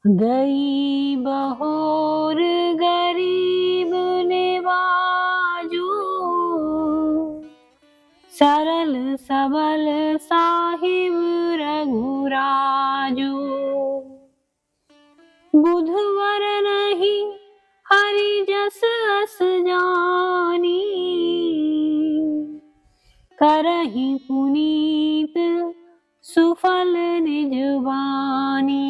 गई बहोर गरीब निवाजू, सरल सबल साहिब रघुराजू। बुधवर नहीं हरि जस अस जानी, करहि पुनीत सुफल निज बानी।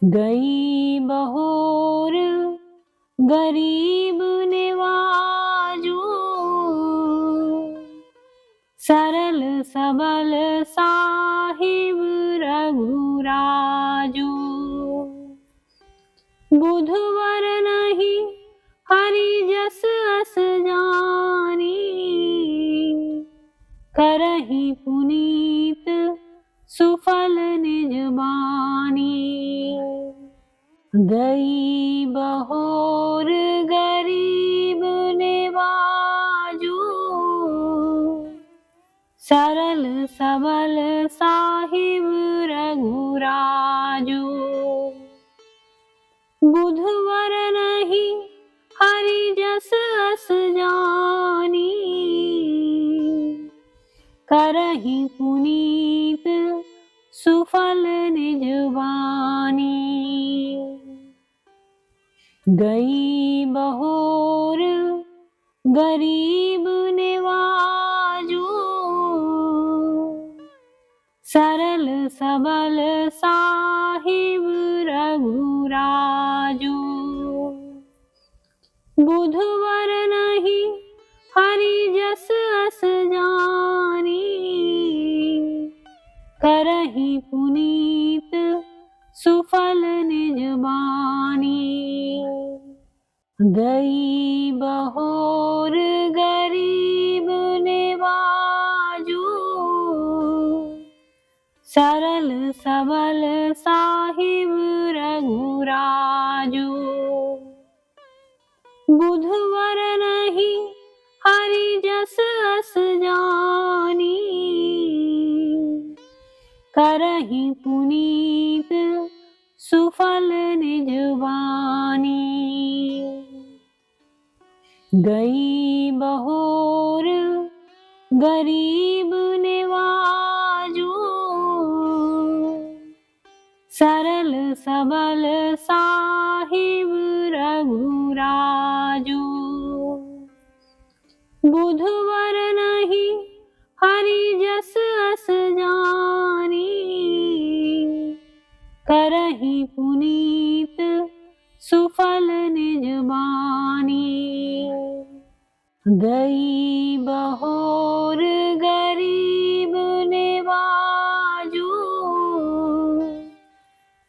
गई बहोर गरीब निवाजू, सरल सबल साहिब रघुराजू। बुधवर नहीं हरि जस अस जानी, करहि पुनीत सुफल निज बानी। गई बहोर गरीब निवाजू, सरल सबल साहिब रघुराजू। बुधवर नहीं हरि जस अस जानी, करहि पुनीत सुफल निज बानी। गई बहोर गरीब निवाजू, सरल सबल साहिब रघुराजू। बुधवर नहीं हरि जस अस जानी, करहि पुनीत सुफल निज बानी। गई बहोर गरीब निवाजू, सरल सबल साहिब रघुराजू। बुधवर नहीं हरि जस अस जानी, करहि पुनीत सुफल निज बानी। गई बहोर गरीब निवाजू, सरल सबल साहिब रघुराजू। बुधवर नहीं हरि जस अस जानी, करहि पुनीत सुफल निज बानी। गई बहोर गरीब निवाजू,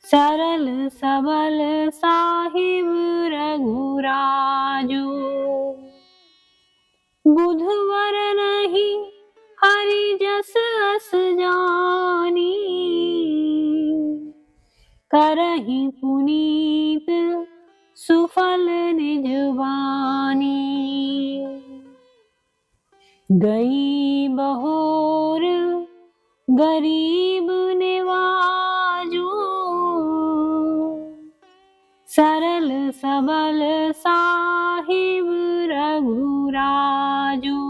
सरल सबल साहिब रघुराजू। बुधवर नहीं हरि जस अस जानी, करहि पुनीत सुफल निज बानी। गई बहोर गरीब निवाजू, सरल सबल साहिब रघुराजू।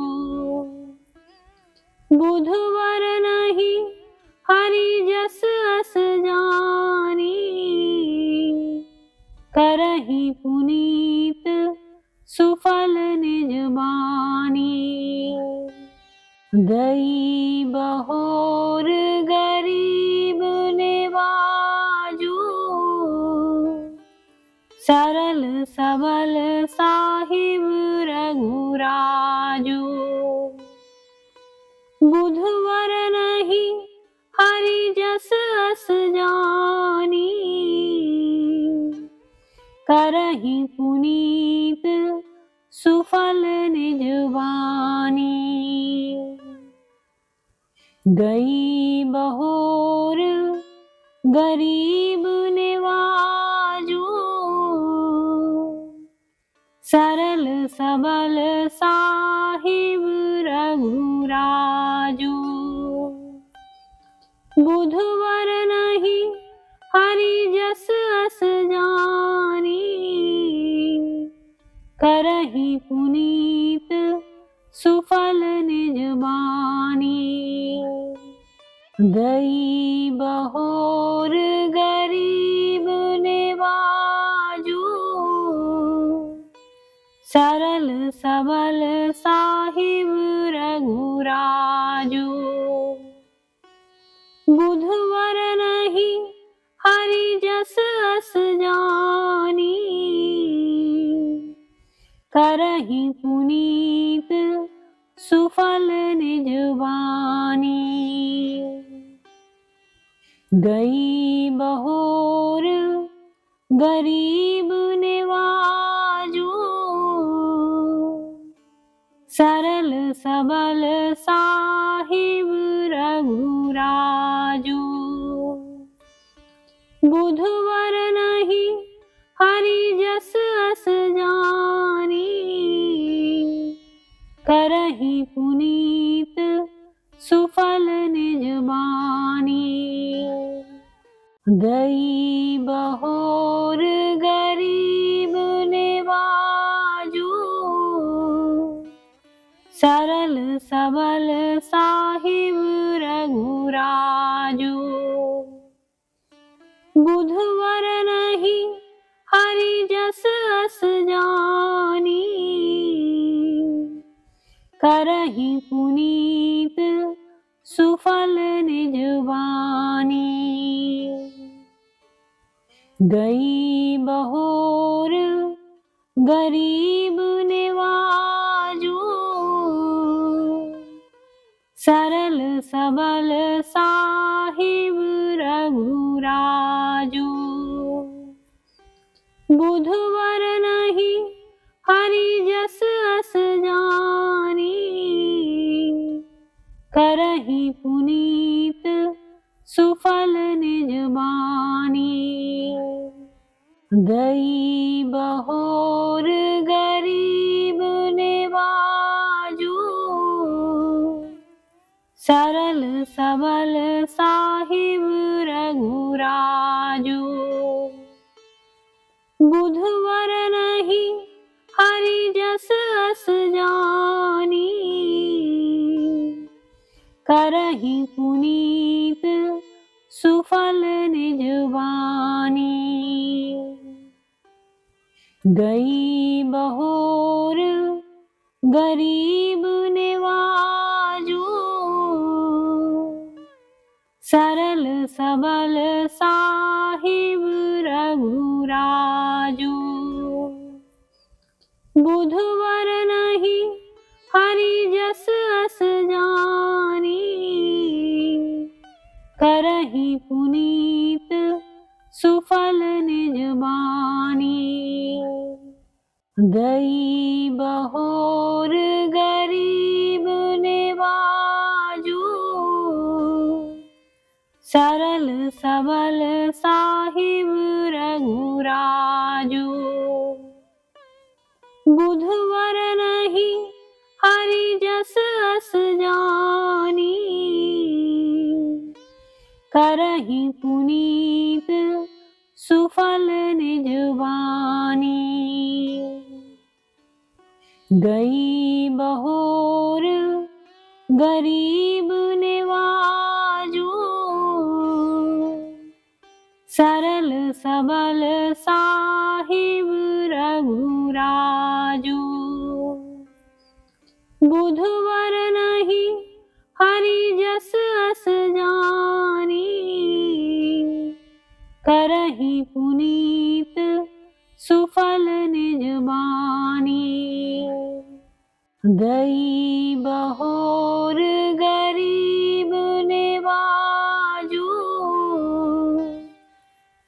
बुधवर नहीं हरि जस अस जानी, करहि पुनीत सुफल निज बानी। गई बहोर गरीब निवाजू, सरल सबल साहिब रघुराजू। बुधवर नहीं हरि जस अस जानी, करहि पुनीत सुफल निज बानी। गई बहोर गरीब निवाजू, सरल सबल साहिब रघुराजू। बुधवर नहीं हरि जस अस जानी, करहि पुनीत सुफल निज बानी। गई बहोर गरीब निवाजू, सरल सबल साहिब रघुराजू। बुधवर नहीं हरि जस अस जानी, करहि पुनीत सुफल निज बानी। गई बहोर गरीब निवाजू, सरल सबल साहिब रघुराजू। बुधवर नहीं हरि जस अस जानी, करहि पुनीत सुफल निज बानी। गई बहोर गरीब निवाजू, सरल सबल साहिब रघुराजू। बुधवर नहीं हरि जस अस जानी, करहि पुनीत सुफल निज बानी। गई बहोर गरीब निवाजू, सरल सबल साहिब रघुराजू। बुधवर नहीं हरि जस अस जानी, करहि पुनीत सुफल निज बानी। गई बहोर गरीब निवाजू, सरल सबल साहिब रघुराजू। बुधवर नहीं हरि जस अस जानी, करहि पुनीत सुफल निज बानी। गई बहोर गरीब निवाजू, सरल सबल साहिब रघुराजू। बुधवर नहीं हरि जस अस जानी, करहि पुनीत सुफल निज बानी। गई बहोर गरीब निवाजू, सरल सबल साहिब रघुराजू। बुधवर नहीं हरि जस अस जानी, करहि पुनीत सुफल निज बानी। गई बहोर गरीब निवाजू, सरल सबल साहिब रघुराजू। बुधवर नहीं हरि जस अस जानी, करहि पुनीत सुफल निज बानी। गई बहोर गरीब निवाजू,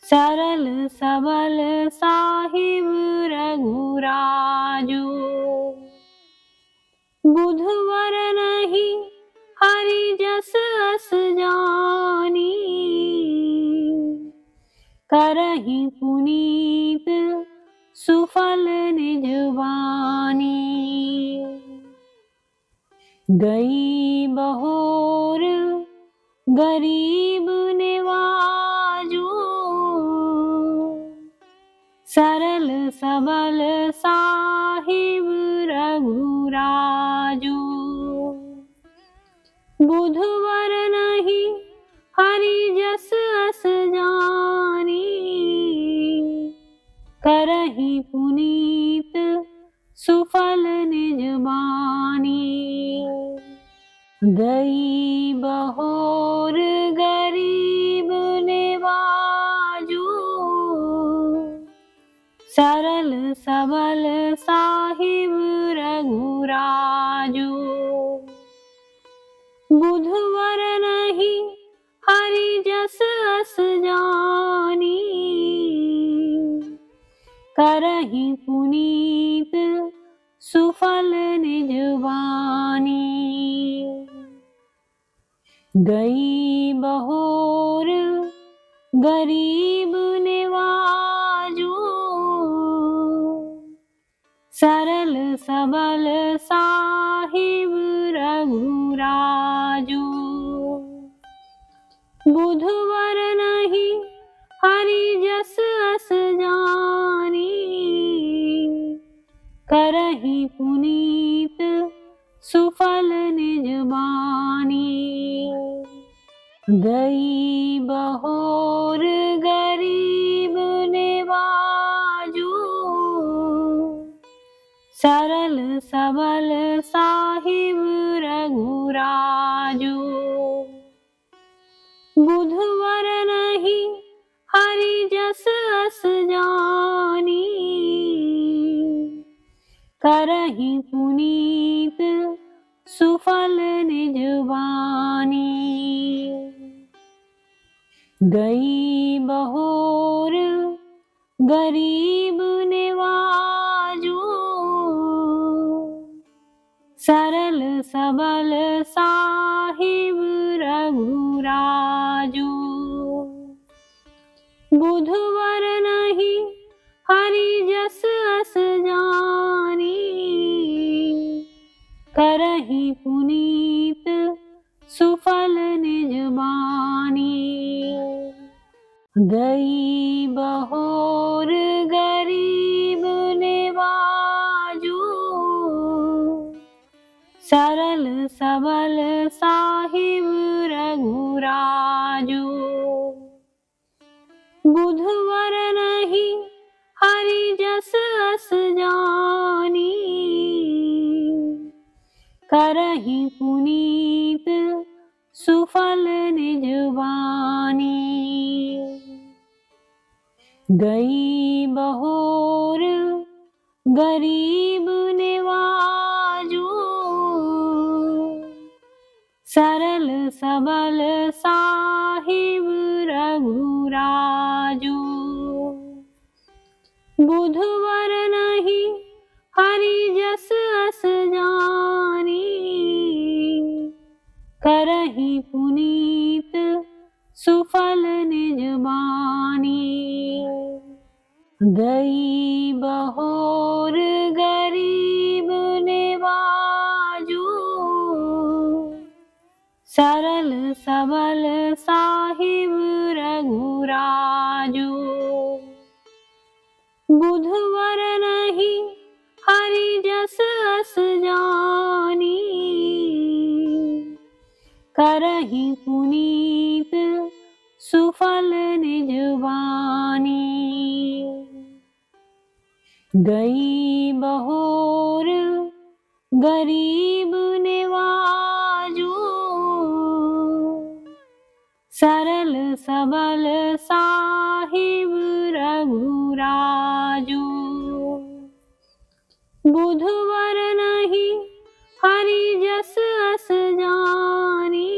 सरल सबल साहिब रघुराजू। बुधवर नहीं हरि जस अस जानी, करहि पुनीत सुफल निज बानी। गई बहोर गरीब निवाजू, सरल सबल साहिब रघुराजू। बुधवर नहीं हरि जस अस जानी, करहि पुनीत सुफल निज बानी। गई बहोर गरीब निवाजू, सरल सबल साहिब रघुराजू। बुधवर नहीं हरि जस अस जानी, करहि पुनीत सुफल निज बानी। गई बहोर गरीब निवाजू, सरल सबल साहिब रघुराजू। बुधवर नहीं हरि जस अस जानी, करहि पुनीत सुफल निज बानी। गई बहोर गरीब निवाजू, सरल सबल साहिब रघुराजू। बुधवर नहीं हरि जस अस जानी, करहि पुनीत सुफल निज बानी। गई बहोर गरीब निवाजू, सरल सबल साहिब रघुराजू। बुधवर नहीं हरि जस अस जानी, करहि पुनीत सुफल निज बानी। गई बहोर गरीब निवाजू, सरल सबल साहिब रघुराजू। बुधवर नहीं हरि जस अस जानी, करहि पुनीत सुफल निज बानी। गई बहोर गरीब निवाजू, सरल सबल साहिब रघुराजू। बुधवर नहीं हरि जस अस जानी, करहि पुनीत सुफल निज बानी। गई बहोर गरीब निवाजू, सरल सबल साहिब रघुराजू। बुधवर नहीं हरि जस अस जानी, करहि पुनीत सुफल निज बानी। गई बहोर गरीब निवाजू, सरल सबल साहिब रघुराजू। बुधवर नहीं हरि जस अस जानी,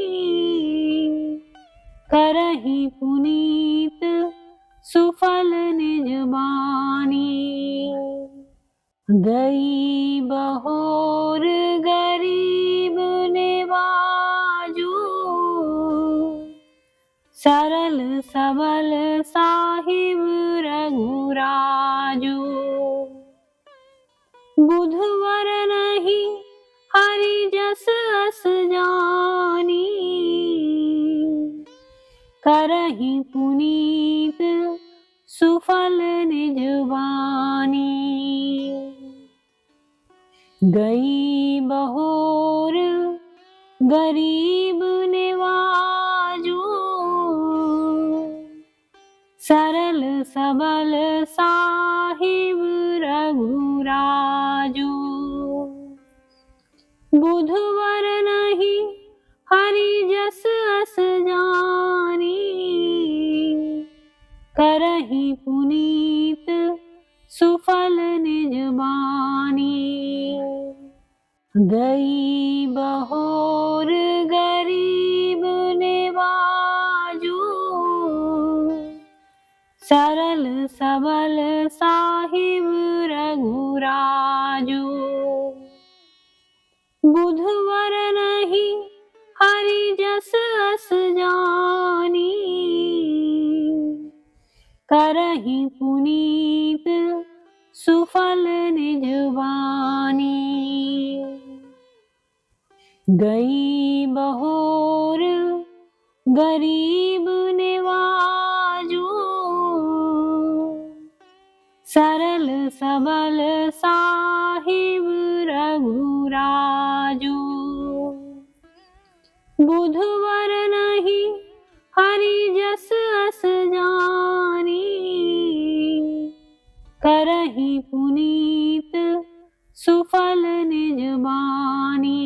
करहि पुनीत सुफल निज बानी। गई बहोर गरीब निवाजू, सरल सबल साहिब रघुराजू। बुधवर नहीं हरि जस अस जानी, करहि पुनीत सुफल निज बानी। गई बहोर गरीब निवाजो, सरल सबल साहिब रघुराजो। बुधवर नहीं हरि जस अस जानी, करहि पुनीत सुफल निज बानी। गई बहोर गरीब निवाजो, सरल सबल साहिब रघुराजो। बुधवर नहीं हरि जस अस जानी, करहि पुनीत सुफल निज बानी। गई बहोर गरीब निवाजो, सरल सबल साहिब रघुराजो। बुधवर नहीं हरि जस अस जानी, करहि पुनीत सुफल निज बानी।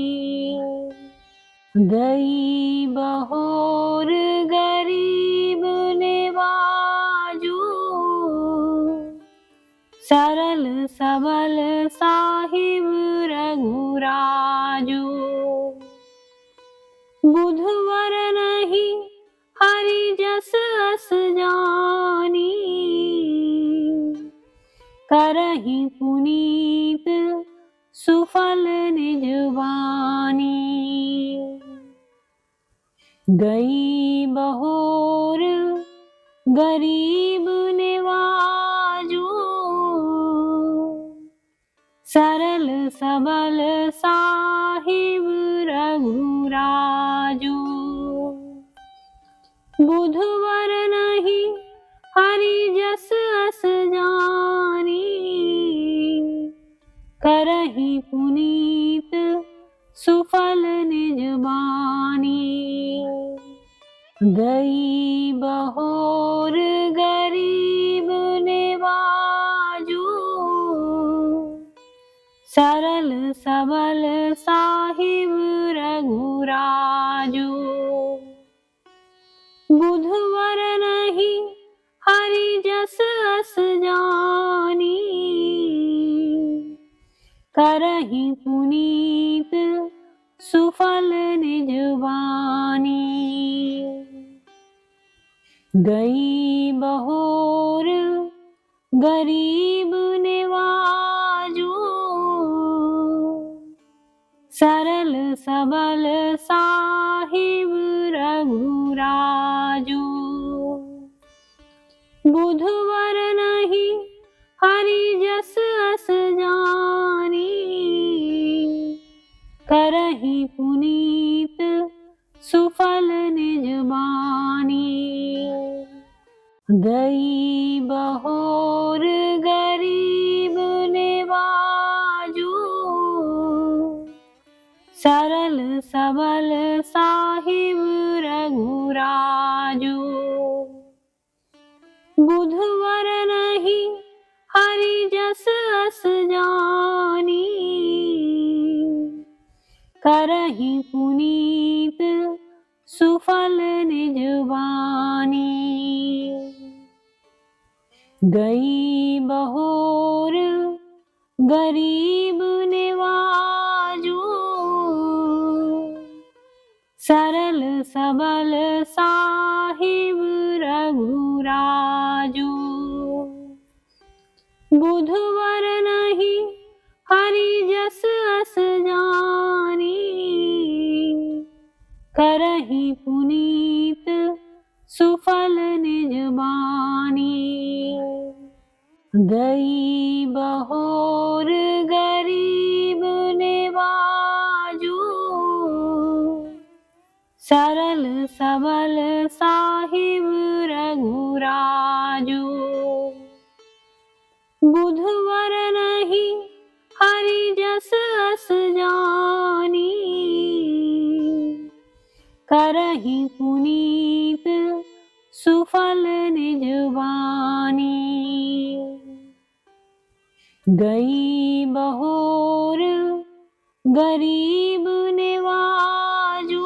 गई बहोर गरीब निवाजो, सरल सबल साहिब रघुराजो। बुधवर नहीं हरि जस अस जानी, करहि पुनीत सुफल निज बानी। गई बहोर गरीब निवाजो, सरल सबल साहिब रघुराजो। बुधवर नहीं हरि जस अस जानी, करहि पुनीत सुफल निज बानी। गई बहोर गरीब निवाजो, सरल सबल साहिब रघुराजो। बुधवर नहीं हरि जस अस जानी, करहि पुनीत सुफल निज बानी। गई बहोर गरीब निवाजो, सरल सबल साहिब रघुराजो। बुधवर नहीं हरि जस अस जानी, करहि पुनीत सुफल निज बानी। गई बहोर गरीब निवाजो, सरल सबल साहिब रघुराजो। बुधवर नहीं हरि जस अस जानी, करहि पुनीत सुफल निज बानी। गई बहोर गरीब निवाजो, सरल सबल साहिब रघुराजो। बुधवर नहीं हरि जस अस जानी, करहि पुनीत सुफल निज बानी। गई बहोर गरीब निवाजो, सरल सबल साहिब रघुराजो। बुधवर नहीं हरि जस अस जानी, करहि पुनीत सुफल निज बानी। गई बहोर गरीब निवाजू,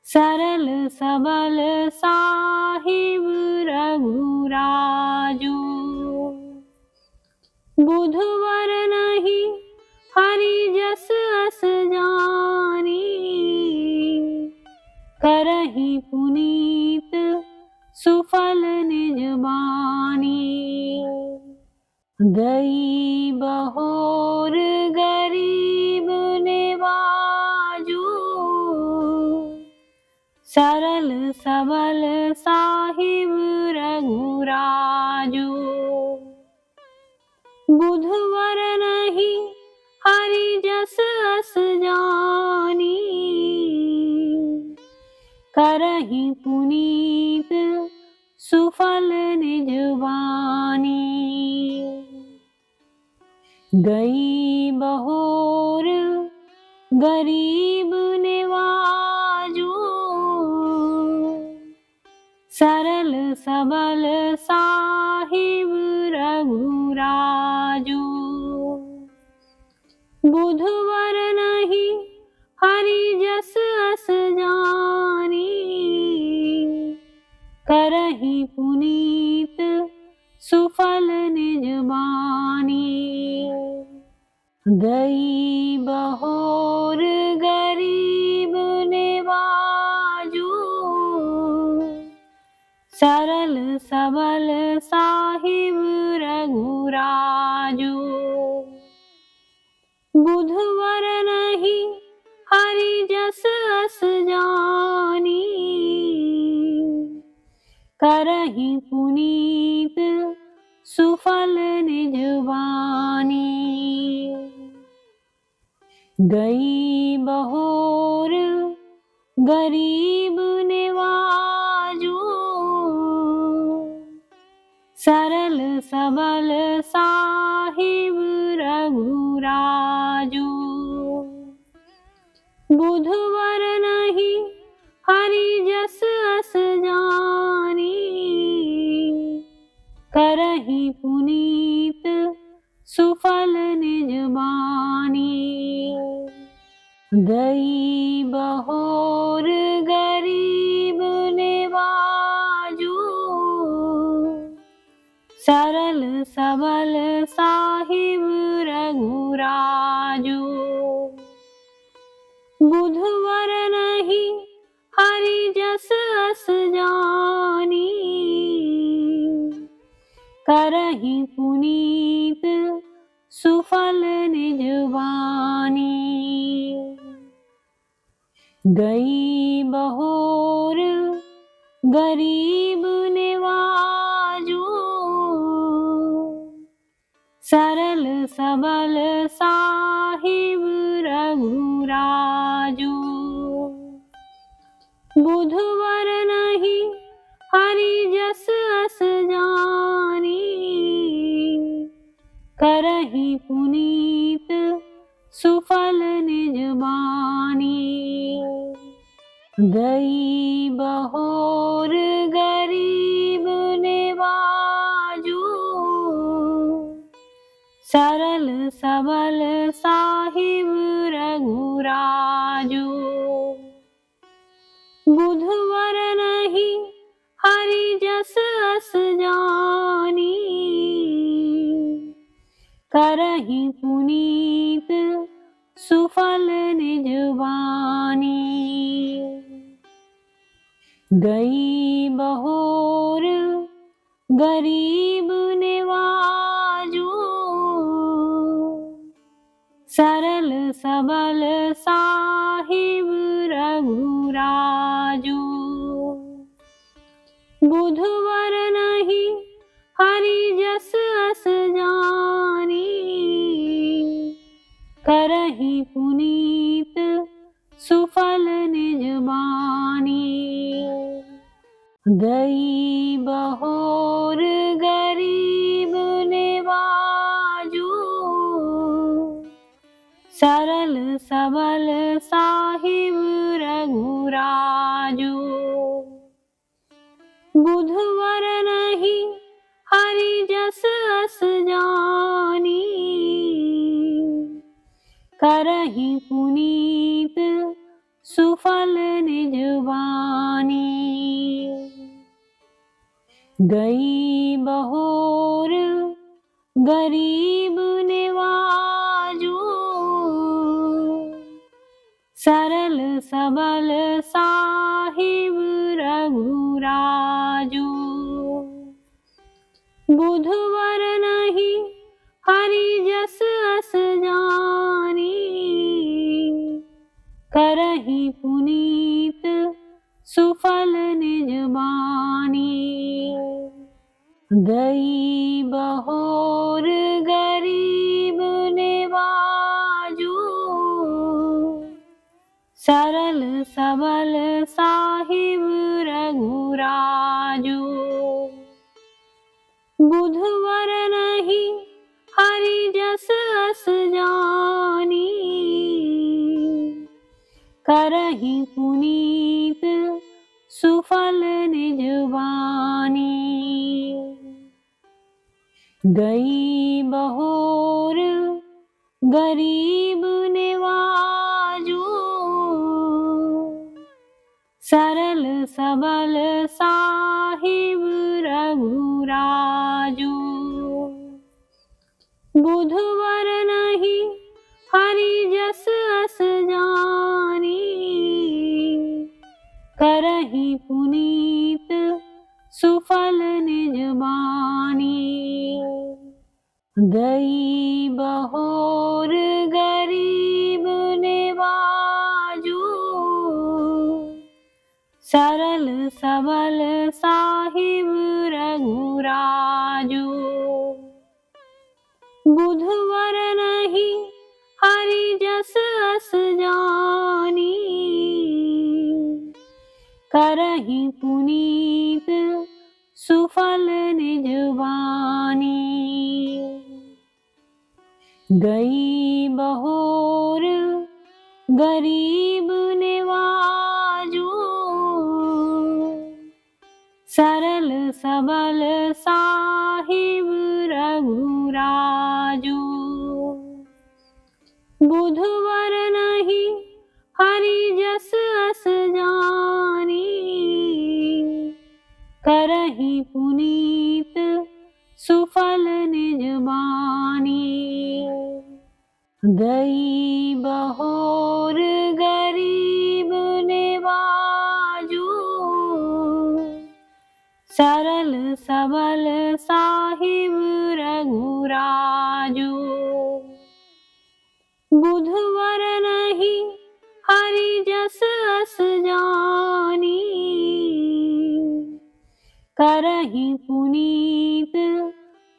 सरल सबल साहिब रघुराजू। बुधवर नहीं हरि जस अस जानी, करहि पुनीत सुफल निज बानी। गई बहोर गरीब निवाजू, सरल सबल साहिब रघुराजू। बुधवर नहीं हरि जस अस जानी, करहि पुनीत सुफल निज बानी। गई बहोर गरीब निवाजू, सरल सबल साहिब रघुराजू। बुधवर नहीं हरि जस अस जानी, करहि पुनीत सुफल निज बानी। गई बहोर गरीब निवाजू, सरल सबल साहिब रघुराजू। बुधवर नहीं हरि जस अस जानी, करहि पुनीत सुफल निज बानी। गई बहोर गरीब निवाजू, सरल सबल साहिब रघुराजू। बुधवर नहीं हरि जस अस जानी, करहि पुनीत सुफल निज बानी। गई बहोर गरीब निवाजू, सरल सबल साहिब रघुराजू। बुधवर नहीं हरि जस अस जानी, करहि पुनीत सुफल निज बानी। गई बहोर गरीब निवाजू, सरल सबल साहिब रघुराजू। बुधवर नहीं हरि जस अस जानी, करहि पुनीत सुफल निज बानी। गई बहोर गरीब निवाजू, सरल सबल साहिब रघुराजू। बुधवर नहीं हरि जस अस जानी, करहि पुनीत सुफल निज बानी। गई बहोर गरीब निवाजू, सरल सबल साहिब रघुराजू। बुधवर नहीं हरि जस अस जानी, करहि पुनीत सुफल निज बानी। गई बहोर गरीब निवाजू, सरल सबल साहिब रघुराजू। बुधवर नहीं हरि जस अस जानी, करहि पुनीत सुफल निज बानी। गई बहोर गरीब निवाजू, सरल सबल साहिब रघुराजू। बुधवर नहीं हरि जस अस जानी, करहि पुनीत सुफल निज बानी। गई बहोर गरीब निवाजू, सरल सबल साहिब रघुराजू। बुधवर नहीं हरि जस अस जानी, करहि पुनीत सुफल निज बानी। गई बहोर गरीब निवाजू, सरल सबल साहिब रघुराजू। बुधवर नहीं हरि जस अस जानी, करहि पुनीत सुफल निज बानी। गई बहोर गरीब निवाजू, सरल सबल साहिब रघुराजू। बुधवर नहीं हरि जस अस जानी, करहि पुनीत सुफल निज बानी। गई बहोर गरीब निवाजू, सरल सबल साहिब रघुराजू। बुधवर नहीं हरि जस अस जानी, करहि पुनीत सुफल निज बानी। गई बहोर गरीब निवाजू, सरल सबल साहिब रघुराजू। बुधवर नहीं हरि जस अस जानी, करहि पुनीत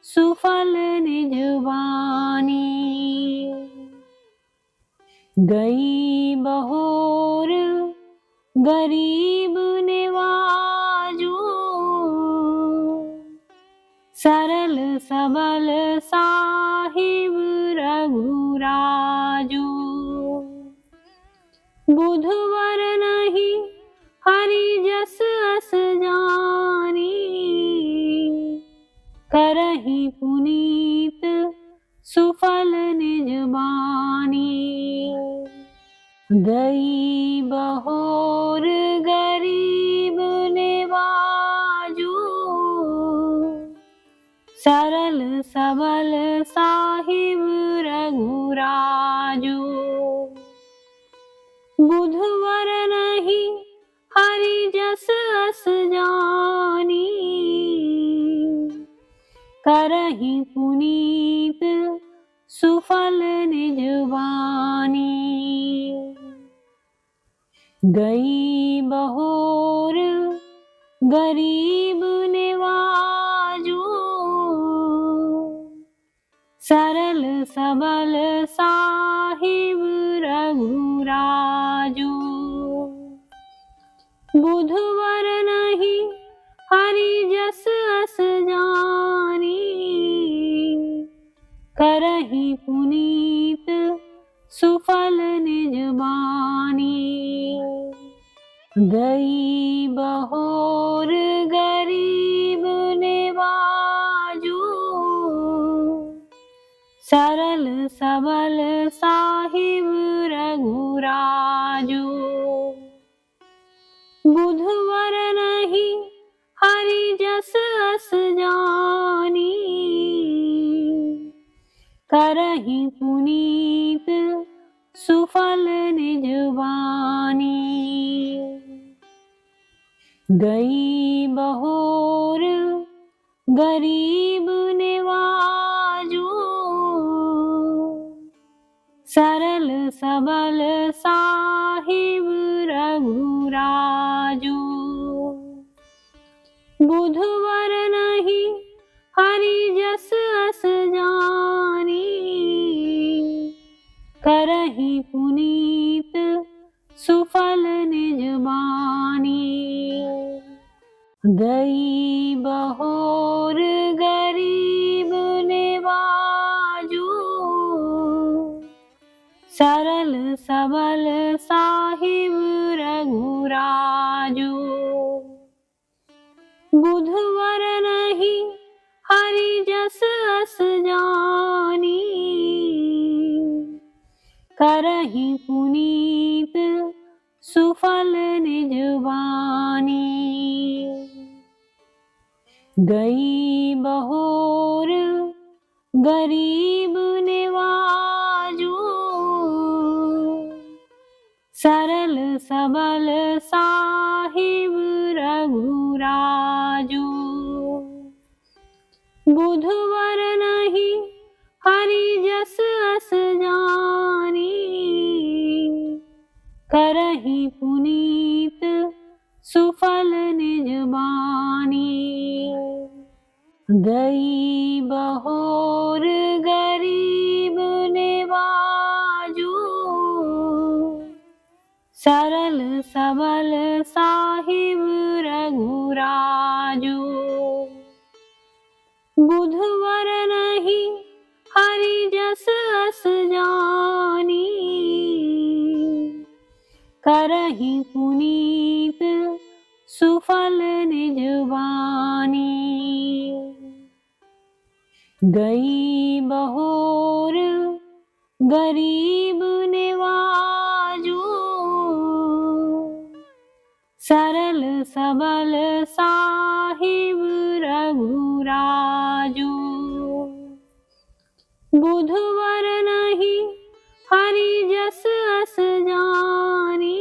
सुफल निज बानी। गई बहोर गरीब निवाजू, सरल सबल साहिब रघुराजू। बुधवर नहीं हरि जस अस जानी, करहि पुनीत सुफल निज बानी। गई बहोर गरीब निवाजू, सरल सबल साहिब रघुराजू। बुधवर नहीं हरि जस अस जानी, करहि पुनीत सुफल निज बानी। गई बहोर गरीब निवाजू, सरल सबल साहिब रघुराजू। बुधवर नहीं हरि जस अस जानी, करहि पुनीत सुफल बानी। गई बहोर गरीब निवाजू, सरल सबल साहिब रघुराजू। बुधवर नहीं हरि जस अस जानी, करहि पुनीत सुफल निज बानी। गई बहोर गरीब निवाजू, सरल सबल साहिब रघुराजू। बुधवर नहीं हरि जस अस जानी, करहि पुनीत सुफल निज बानी। गई बहोर गरीब निवाजू, सरल सबल साहिब रघुराजू। बुधवर नहीं हरि जस अस जानी, करहि पुनीत सुफल निज बानी। गई बहोर गरीब निवाजू, सरल सबल साहिब रघुराजू। बुधवर नहीं हरि जस अस जानी, करहि पुनीत सुफल निज बानी। गई बहोर गरीब निवाजू, सरल सबल साहिब रघुराजू। बुधवर नहीं हरि जस अस जानी, करहि पुनीत सुफल निज बानी। गई बहोर गरीब निवाजू, सरल सबल साहिब रघुराजू। बुधवर नहीं हरि जस अस जानी,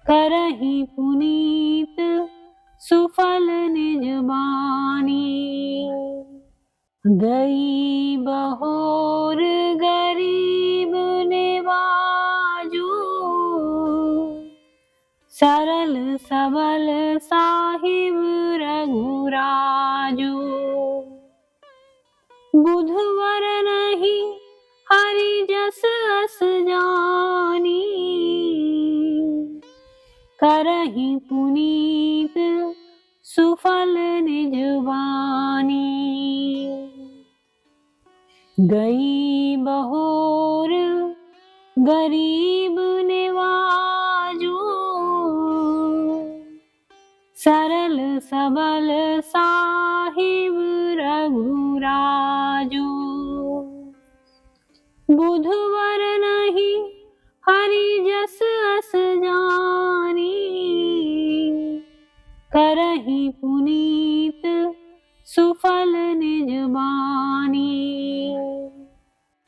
करहि पुनीत सुफल निज बानी। गई बहोर गरीब निवाजू, सरल सबल साहिब रघुराजू। बुधवर नहीं हरि जस अस जानी, करहि पुनीत सुफल निज बानी। गई बहोर गरीब निवाजू, सरल सबल साहिब रघुराजू। बुधवर नहीं हरि जस अस जानी, करहि पुनीत सुफल निज बानी।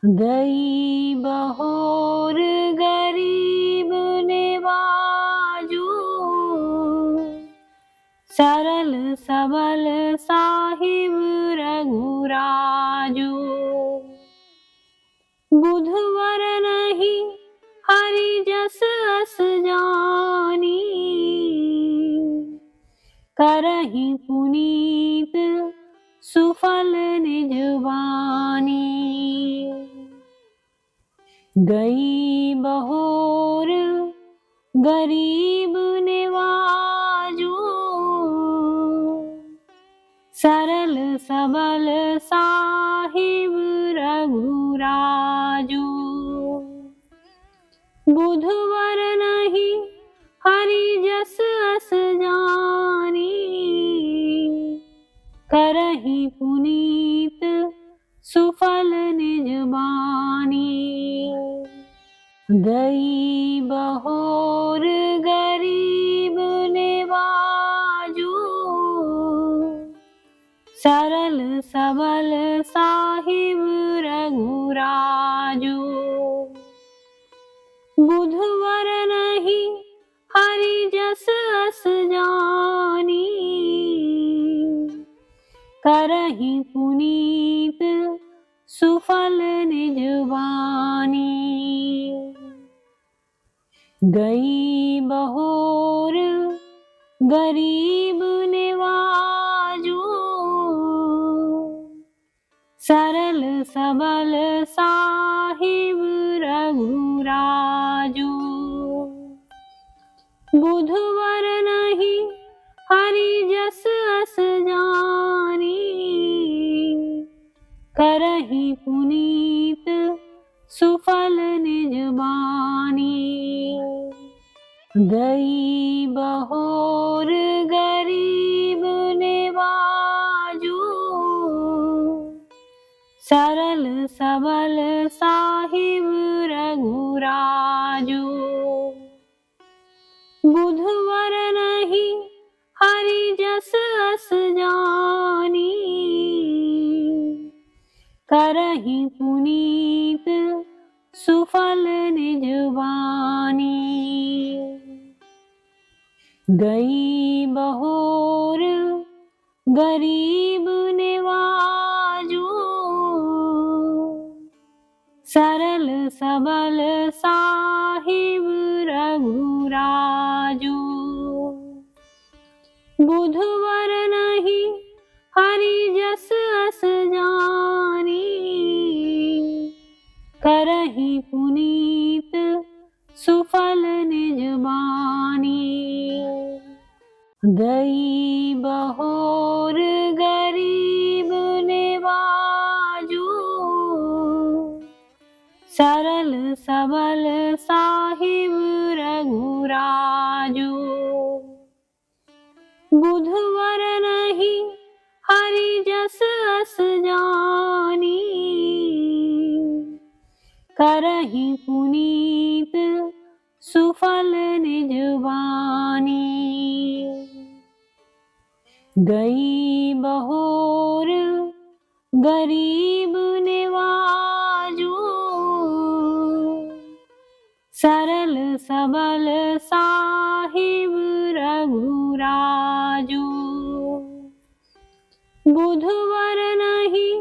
गई बहोर गरीब निवाजू, सरल सबल साहिब रघुराजू। बुधवर नहीं हरि जस अस जानी, करहि पुनीत सुफल निज बानी। गई बहोर गरीब निवाजू, सरल सबल साहिब रघुराजू। करहि पुनीत सुफल निज बानी। गई बहोर गरीब निवाजू, सरल सबल साहिब रघुराजू। बुधवर नहीं हरि जस अस जानी, करहि पुनीत सुफल निज बानी। गई बहोर गरीब निवाजू, सरल सबल साहिब रघुराजू। बुधवर नहीं हरि जस अस जानी, करहि पुनीत सुफल निज बानी। गई बहोर गरीब निवाजू, सरल सबल साहिब रघुराजू। बुधवर नहीं हरि जस अस जानी, करहि पुनीत सुफल निज बानी। गई बहोर गरीब निवाजू, सरल सबल साहिब रघुराजू। बुधवर नहीं हरि जस अस जानी, करहि पुनीत सुफल निज बानी। गई बहोर गरीब निवाजू, सरल सबल साहिब रघुराजू। बुधवर नहीं हरि जस अस जानी, करहि पुनीत सुफल निज बानी। गई बहोर गरीब निवाजू, सरल सबल साहिब रघुराजू। बुधवर नहीं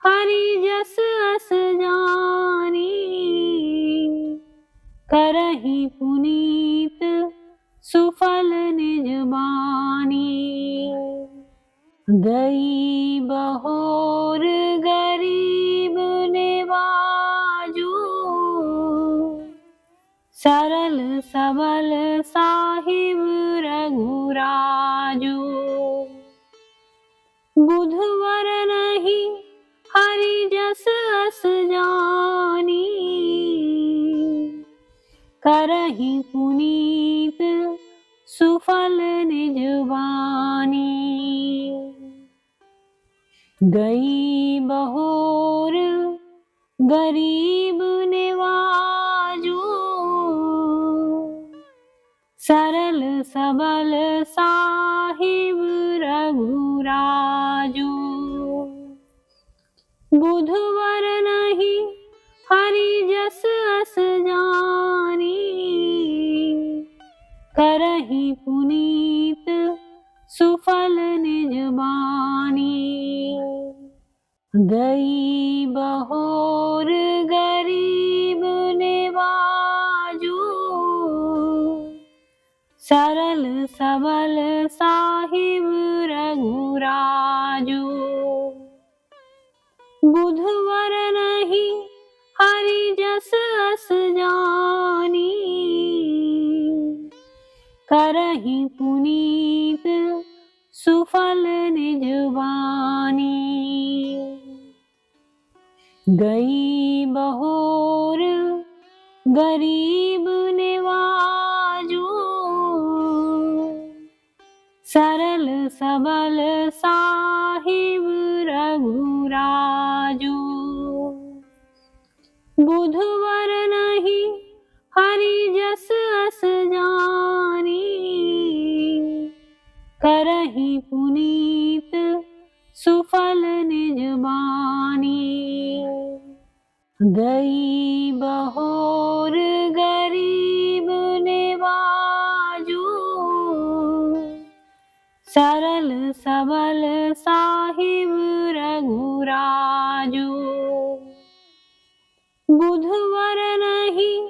हरि जस अस जानी, करहि पुनीत सुफल निज बानी। गई बहोर गरीब निवाजू, सरल सबल साहिब रघुराजू। बुधवर नहीं हरि जस अस जानी, करहि पुनीत सुफल निज बानी। गई बहोर गरीब निवाजू, सरल सबल साहिब रघुराजू। बुधवर नहीं हरि जस अस जानी, करहि पुनीत सुफल निज बानी। गई बहोर गरीब निवाजू, सरल सबल साहिब रघुराजू। बुधवर नहीं हरि जस अस जानी, करहि पुनीत सुफल निज बानी। गई बहोर गरीब निवाजू, सरल सबल साहिब रघुराजू। बुधवर नहीं हरि जस अस जानी, करहि पुनीत सुफल निज बानी। गई बहोर गरीब निवाजू, सरल सबल साहिब रघुराजू। बुधवर नहीं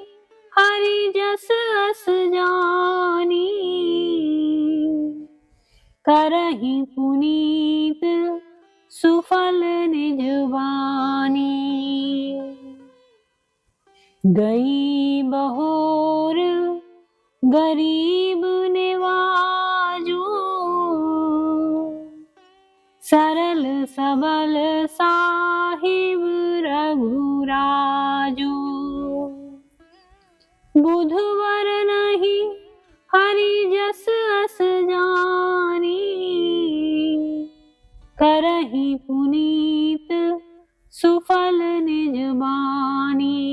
हरि जस अस जानी, करहि पुनीत सुफल निज बानी। गई बहोर गरीब निवाजू, सरल सबल साहिब रघुराजू। बुधवर नहीं हरि जस अस जानी, करहि पुनीत सुफल निज बानी।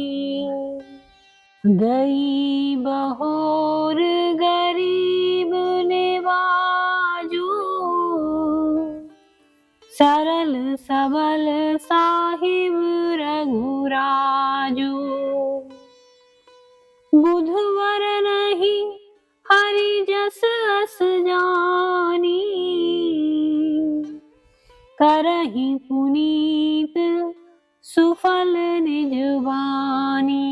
गई बहोर गरीब निवाजू, सरल सबल साहिब रघुराजू। बुधवर नहीं हरि जस अस जानी, करहि पुनीत सुफल निज बानी।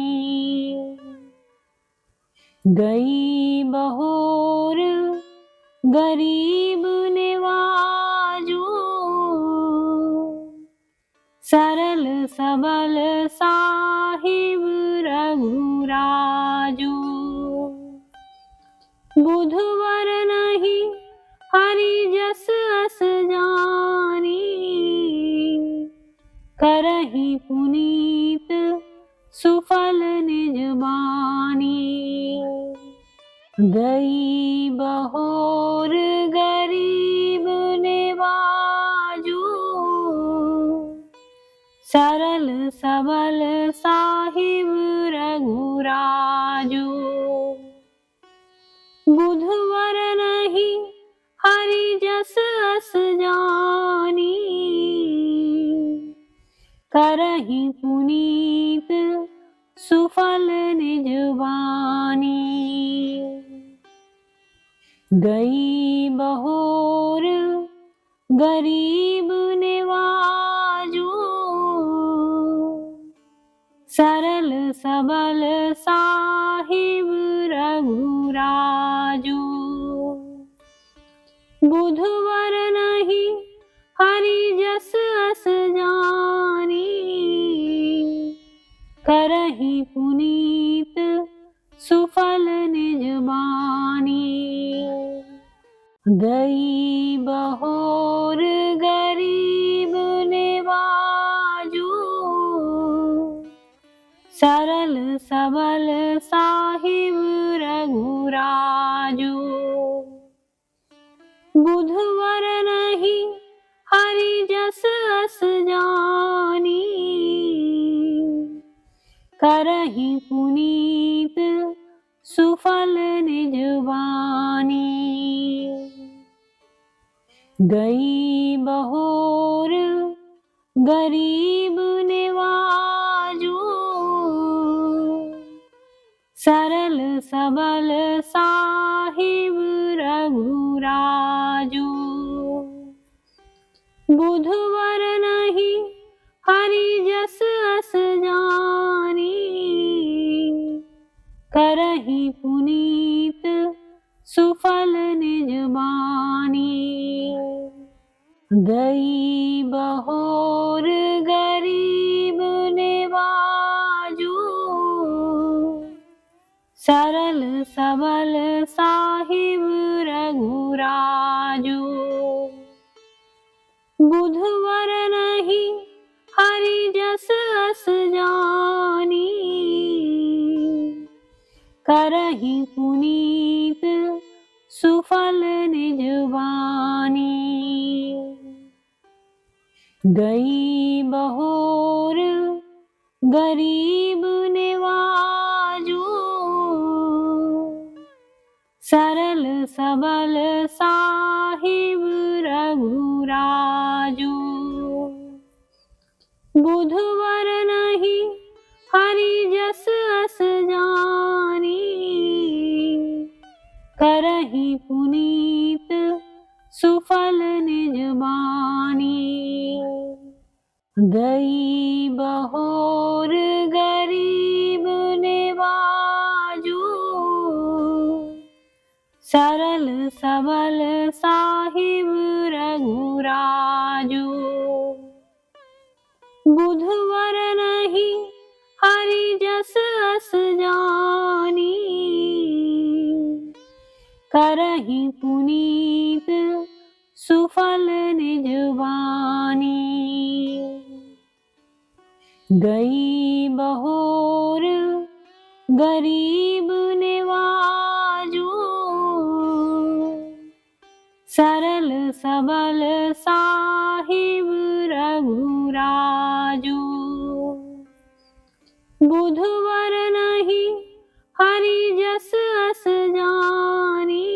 गई बहोर गरीब निवाजू, सरल सबल साहिब रघुराजू। बुधवर नहीं हरि जस अस जानी, करहि पुनीत सुफल निज बानी। गई बहोर गरीब निवाजू, सरल सबल साहिब रघुराजू। बुधवर नहीं हरि जस अस जानी, करहि पुनीत सुफल निज बानी। गई बहोर गरीब निवाजू, सरल सबल साहिब रघुराजू। बुधवर नहीं हरि जस अस जानी, करहि पुनीत सुफल निज बानी। गई बहोर गरीब निवाजू, सरल सबल साहिब रघुराजू। बुधवर नहीं हरि जस अस जानी, करहि पुनीत सुफल निज बानी। गई बहोर गरीब निवाजू, सरल सबल साहिब रघुराजू। बुधवर नहीं हरि जस अस जानी, करहि पुनीत सुफल निज बानी। गई बहोर गरीब निवाजू, सरल सबल साहिब रघुराजू। बुधवर नहीं हरि जस अस जानी, करहि पुनीत सुफल सुफल निज बानी। गई बहोर गरीब निवाजू, सरल सबल साहिब रघुराजू। बुधवर नहीं हरि जस अस जानी, करहि पुनीत सुफल निज बानी। गई बहोर गरीब निवाजू, सरल सबल साहिब रघुराजू। बुधवर नहीं हरि जस अस जानी, करहि पुनीत सुफल निज बानी। गई बहोर गरीब निवाजू, सरल सबल साहिब रघुराजू। बुधवर नहीं हरि जस अस जानी,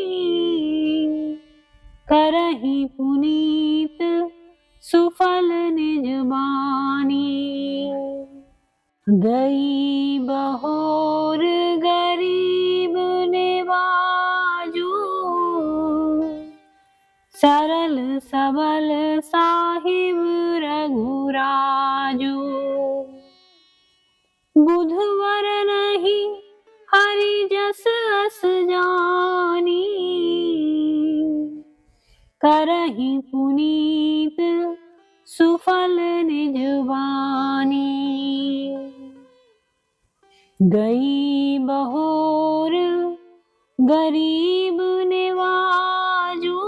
करहि पुनीत सुफल निज बानी। गई बहोर गरीब निवाजू, सरल सबल साहिब रघुराजू। बुधवर नहीं हरि जस अस जानी, करहि पुनीत सुफल निज बानी। गई बहोर गरीब निवाजू,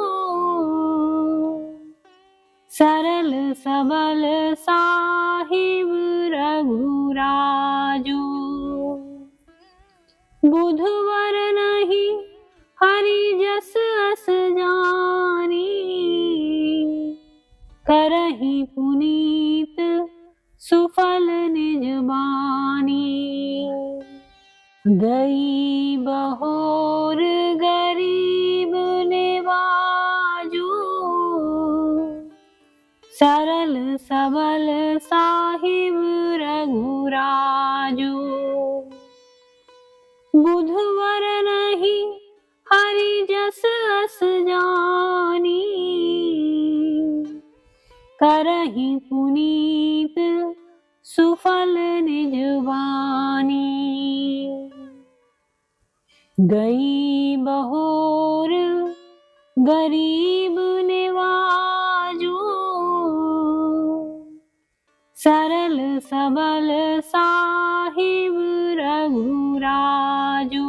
सरल सबल साहिब रघुराजू। बुधवर नहीं हरि जस अस जानी, करहि पुनीत सुफल निज बानी। गई बहोर गरीब निवाजू, सरल सबल साहिब रघुराजू। बुधवर नहीं हरि जस अस जानी, करहि पुनीत सुफल निज बानी। गई बहोर गरीब निवाजू, सरल सबल साहिब रघुराजू।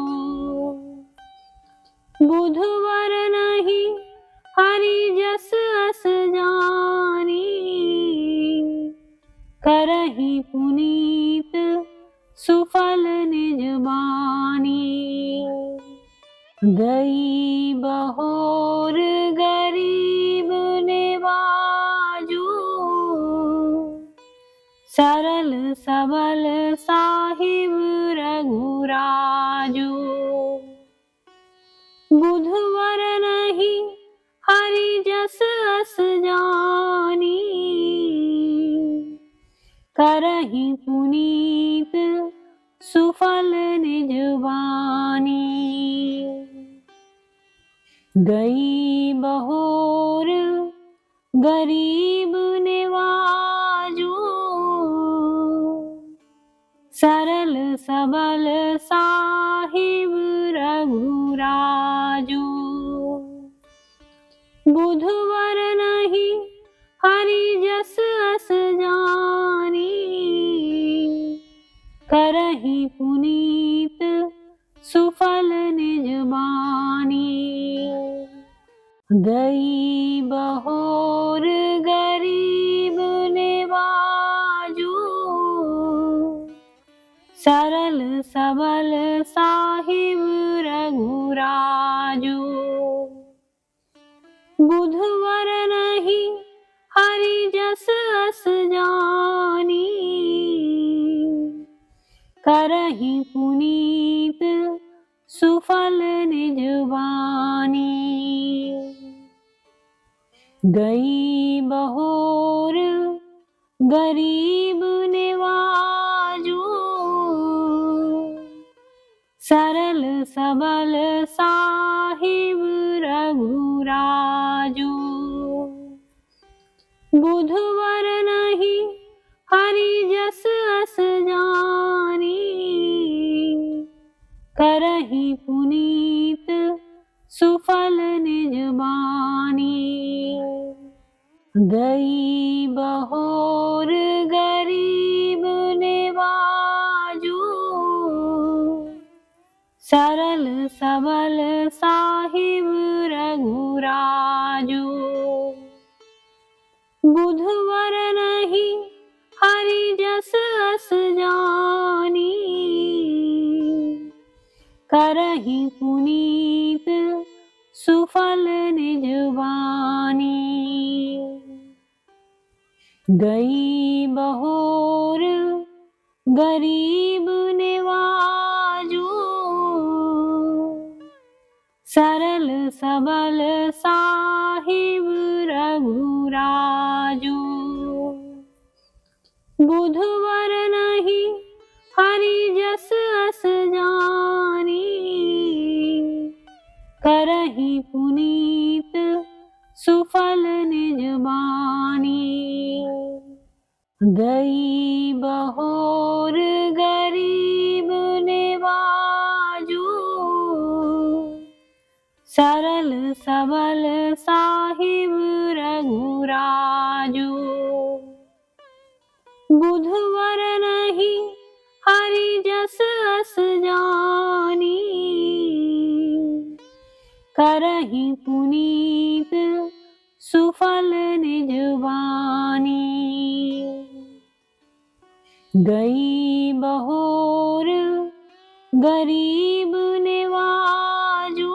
बुधवर नहीं हरि जस अस जानी, करहि पुनीत सुफल निज बानी। गई बहोर गरीब निवाजू, सरल सबल साहिब रघुराजू। बुधवर नहीं हरि जस अस जानी, करहि पुनीत सुफल निज बानी। गई बहोर गरीब निवाजू, सरल सबल साहिब रघुराजू। बुधवर नहीं हरि जस अस जानी, करहि पुनीत सुफल निज बानी। गई बहोर गरीब निवाजू, सरल सबल साहिब रघुराजू। जस अस जानी, करहि पुनीत सुफल निज बानी। गई बहोर गरीब निवाजू, सरल सबल साहिब रघुराजू। बुधवर नहीं हरि जस अस जानी, करहि पुनीत सुफल निज बानी। गई बहोर गरीब निवाजू, सरल सबल साहिब रघुराजू। बुधवर नहीं हरि जस अस जानी, करहि पुनीत सुफल निज बानी। गई बहोर गरीब निवाजू, सरल सबल साहिब रघुराजू। बुधवर नहीं हरि जस अस जानी, करहि पुनीत सुफल निज बानी। गई बहोर गरीब निवाजू, सरल सबल साहिब रघुराजू। बुधवर नहीं हरि जस अस जानी, करहि पुनीत सुफल निज बानी। गई बहोर गरीब निवाजू,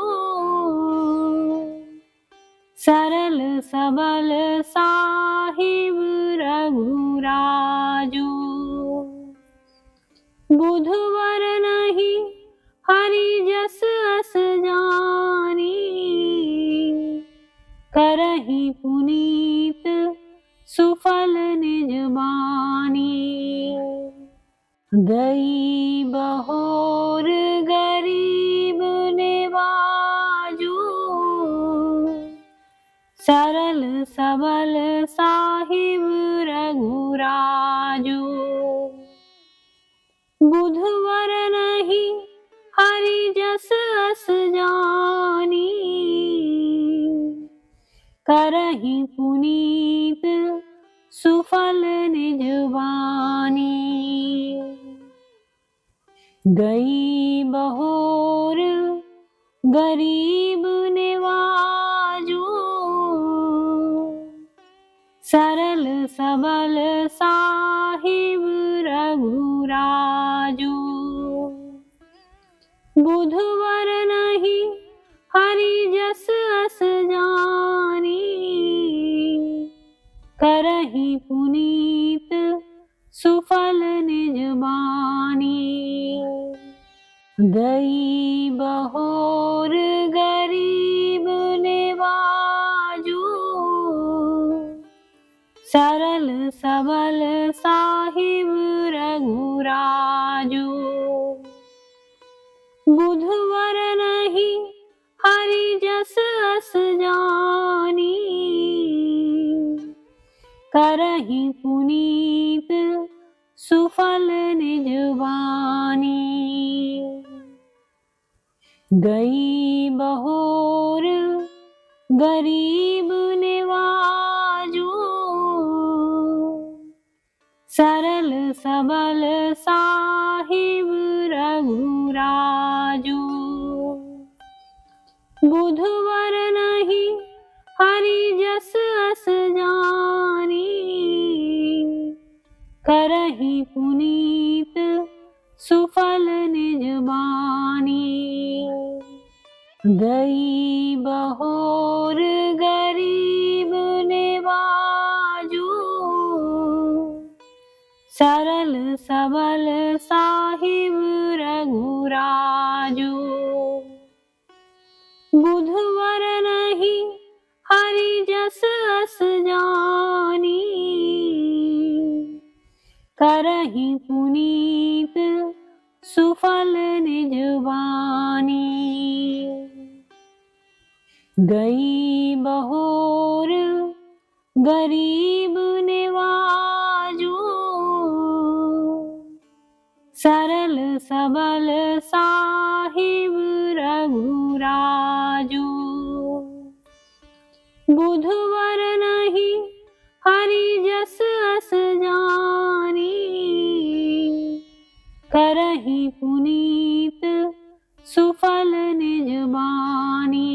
सरल सबल साहिब रघुराजू। बुधवर नहीं हरि जस अस जानी, करहि पुनीत सुफल निज बानी। गई बहोर गरीब निवाजू, सरल सबल साहिब रघुराजू। बुधवर नहीं हरि जस अस जानी, करहि पुनीत सुफल निज बानी। गई बहोर गरीब निवाजू, सरल सबल साहिब रघुराजू। बुधवर नहीं हरि जस अस जानी, करहि पुनीत सुफल निज बानी। गई बहोर गरीब निवाजू, सरल सबल साहिब रघुराजू। बुधवर नहीं हरि जस अस जानी, करहि पुनीत सुफल निज बानी। गई बहोर गरीब निवाजू, सरल सबल साहिब रघुराजू। बुधवर नहीं हरि जस अस जानी, करहि पुनीत सुफल निज बानी। गई बहोर गरीब निवाजू, करहि पुनीत सुफल निज बानी। गई बहोर गरीब निवाजो, सरल सबल साहिब रघुराजो। बुधवर नहीं हरि जस अस जानी, करहि पुनीत सुफल निज बानी।